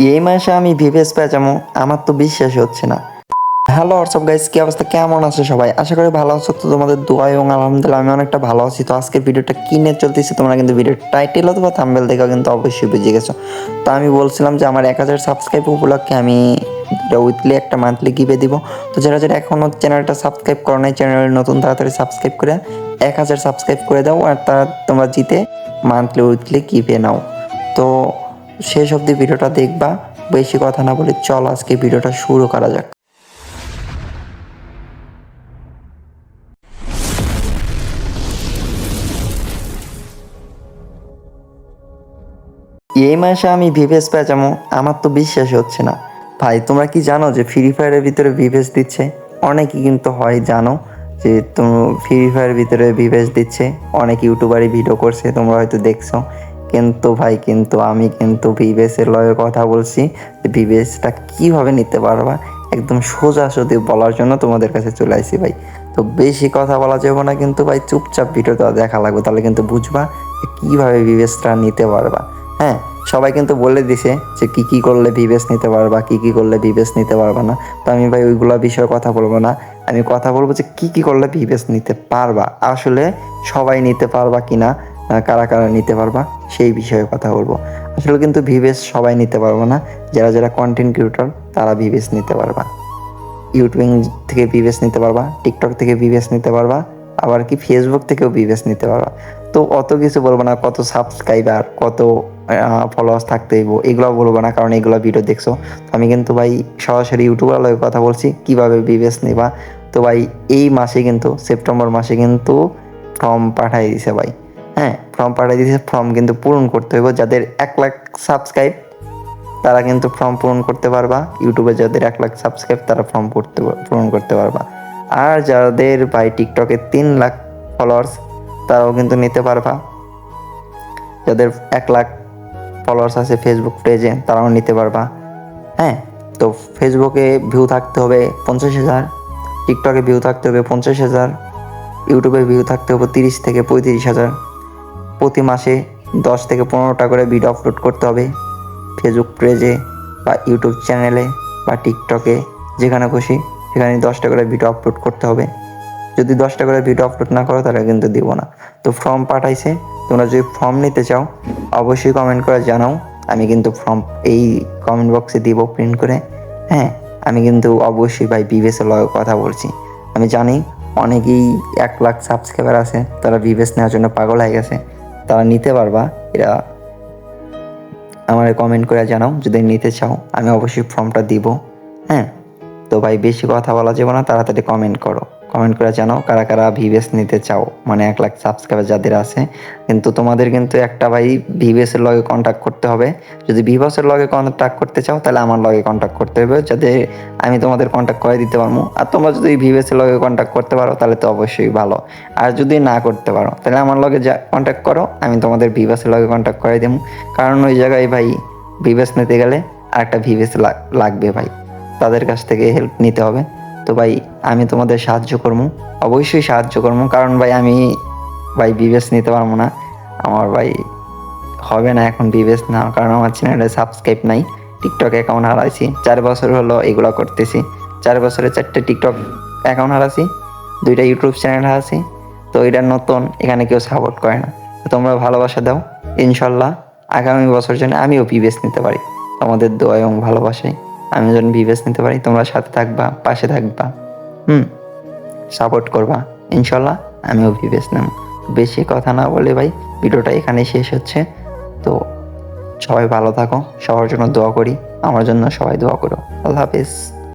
এই মাসে আমি ভিভেস পেঁচামো, আমার তো বিশ্বাসই হচ্ছে না। হ্যালো হোয়াটসঅ্যাপ গাইস, কি অবস্থা, কেমন আছো সবাই? আশা করি ভালো আছো। তো তোমাদের দোয়া এবং আলহামদুলিল্লাহ আমি অনেকটা ভালো আছি। তো আজকের ভিডিওটা কি নিয়ে চলতেছে তোমরা কিন্তু ভিডিওর টাইটেল অথবা থাম্বনেল দেখে কিন্তু অবশ্যই বুঝে গেছো। তো আমি বলছিলাম যে আমার 1000 সাবস্ক্রাইব উপলক্ষে আমি উইকলি একটা মান্থলি গিভে দিব। তো যারা যারা এখনও চ্যানেলটা সাবস্ক্রাইব করো নাই, চ্যানেলের নতুন তাড়াতাড়ি সাবস্ক্রাইব করে 1000 সাবস্ক্রাইব করে দাও, আর তোমরা জিতে মান্থলি উইকলি গিভে নাও। তো শেষ অবধি ভিডিওটা দেখবা। বেশি কথা না বলে চল আজকে ভিডিওটা শুরু করা যাক। এই মাসে আমি ভিভেস পেঁচামো, আমার তো বিশ্বাসই হচ্ছে না। ভাই তোমরা কি জানো যে ফ্রি ফায়ারের ভিতরে ভিভেস দিচ্ছে? অনেকেই কিন্তু হয় জানো যে তুমি ফ্রি ফায়ারের ভিতরে ভিভেস দিচ্ছে, অনেক ইউটিউবারই ভিডিও করছে, তোমরা হয়তো দেখছো। কিন্তু ভাই আমি কিন্তু ভিভেসের লগে কথা বলছি যে ভিভেসটা কীভাবে নিতে পারবা, একদম সোজাসুজি বলার জন্য তোমাদের কাছে চলে আসছি ভাই। তো বেশি কথা বলা যাবে না কিন্তু ভাই, চুপচাপ ভিডিওটা দেখা লাগবে, তাহলে কিন্তু বুঝবা যে কীভাবে ভিভেসটা নিতে পারবা। হ্যাঁ, সবাই কিন্তু বলে দিছে যে কী করলে ভিভেস নিতে পারবা, কী করলে ভিভেস নিতে পারবা না। তো আমি ভাই ওইগুলো বিষয়ে কথা বলবো না, আমি কথা বলবো যে কী করলে ভিভেস নিতে পারবা, আসলে সবাই নিতে পারবা কি না, কারা কারা নিতে পারবা সেই বিষয়ে কথা বলবো। আসলে কিন্তু ভিভেস সবাই নিতে পারবো না, যারা যারা কন্টেন্ট ক্রিয়েটর তারা ভিভেস নিতে পারবা। ইউটিউবিং থেকে ভিভেস নিতে পারবা, টিকটক থেকে ভিভেস নিতে পারবা, আবার কি ফেসবুক থেকেও ভিভেস নিতে পারবা। তো অত কিছু বলবো না, কত সাবস্ক্রাইবার, কত ফলোয়ার্স থাকতে হইব এগুলো বলবো না, কারণ এগুলো ভিডিও দেখছো। আমি কিন্তু ভাই সরাসরি ইউটিউবার লগে কথা বলছি কীভাবে ভিভেস নেবা। তো ভাই এই মাসে কিন্তু সেপ্টেম্বর মাসে কিন্তু ফর্ম পাঠাই দিছে ভাই। হ্যাঁ, ফর্ম পাঠাই দিছে, ফর্ম কিন্তু পূরণ করতে হইব। যাদের 1 লাখ সাবস্ক্রাইব তারা কিন্তু ফর্ম পূরণ করতে পারবা। ইউটিউবে যাদের 1 লাখ সাবস্ক্রাইব তারা ফর্ম পূরণ করতে পারবা। আর যাদের ভাই টিকটকে 3 লাখ ফলোয়ার্স তারাও কিন্তু নিতে পারবা। যাদের 1 লাখ ফলোয়ার্স আছে ফেসবুক পেজে তারাও নিতে পারবা। হ্যাঁ, তো ফেসবুকে ভিউ থাকতে হবে 50,000, টিকটকে ভিউ থাকতে হবে 50,000, ইউটিউবে ভিউ থাকতে হবে 30 থেকে 35,000। প্রতি মাসে 10 থেকে 15টা করে ভিডিও আপলোড করতে হবে ফেসবুক পেজে বা ইউটিউব চ্যানেলে বা টিকটকে, যেখানে খুশি সেখানে 10টা করে ভিডিও আপলোড করতে হবে। যদি 10টা করে ভিডিও আপলোড না করো তাহলে কিন্তু দিব না। তো ফর্ম পাঠাইছে, তোমরা যদি ফর্ম নিতে চাও অবশ্যই কমেন্ট করে জানাও, আমি কিন্তু ফর্ম এই কমেন্ট বক্সে দিব প্রিন্ট করে। হ্যাঁ, আমি কিন্তু অবশ্যই ভাই ভিভেসের লগে কথা বলছি। আমি জানি অনেকেই 1 লাখ সাবস্ক্রাইবার আছে, তারা ভিভেস নেওয়ার জন্য পাগল হয়ে গেছে, তারা নিতে পারবা। এরা আমার কমেন্ট করে জানাও যদি নিতে চাও, আমি অবশ্যই ফর্মটা দিব। হ্যাঁ, তো ভাই বেশি কথা বলা যাবে না, তাড়াতাড়ি কমেন্ট করো, কমেন্ট করে জানাও কারা কারা ভিভেস নিতে চাও, মানে 1 লাখ সাবস্ক্রাইবার যাদের আছে। কিন্তু তোমাদের কিন্তু একটা ভাই ভিভেসের লগে কন্ট্যাক্ট করতে হবে। যদি ভিভেসের লগে কন্ট্যাক্ট করতে চাও তাহলে আমার লগে কন্ট্যাক্ট করতে হবে, যাতে আমি তোমাদের কন্ট্যাক্ট করে দিতে পারবো। আর তোমরা যদি ভিভেসের লগে কন্ট্যাক্ট করতে পারো তাহলে তো অবশ্যই ভালো। আর যদি না করতে পারো তাহলে আমার লগে যা কন্ট্যাক্ট করো, আমি তোমাদের ভিভেসের লগে কন্ট্যাক্ট করে দেবো। কারণ ওই জায়গায় ভাই ভিভেস নিতে গেলে আরেকটা ভিভেস লাগবে ভাই, তাদের কাছ থেকে হেল্প নিতে হবে। তো ভাই আমি তোমাদের সাহায্য করবো, অবশ্যই সাহায্য করবো, কারণ ভাই আমি ভাই ভিভেস নিতে পারবো না, আমার ভাই হবে না এখন ভিভেস না, কারণ আমার চ্যানেলে সাবস্ক্রাইব নাই। টিকটক অ্যাকাউন্ট হারাইছি, 4 বছর হলো এগুলো করতেছি। 4 বছরে 4টে টিকটক অ্যাকাউন্ট হারাইছি, 2টা ইউটিউব চ্যানেল হারাইছি। তো এটা নতুন, এখানে কেউ সাপোর্ট করে না। তো তোমরা ভালোবাসা দাও, ইনশাল্লাহ আগামী বছর যেন আমিও ভিভেস নিতে পারি। তোমাদের দোয়া এবং ভালোবাসায় আমি যেন ভিভেস নিতে পারি, তোমরা সাথে থাকবা, পাশে থাকবা, সাপোর্ট করবা, ইনশাল্লাহ আমিও ভিভেস নেব। বেশি কথা না বলে ভাই ভিডিওটা এখানেই শেষ হচ্ছে। তো সবাই ভালো থাকো, সবার জন্য দোয়া করি, আমার জন্য সবাই দোয়া করো। আল্লাহ হাফেজ।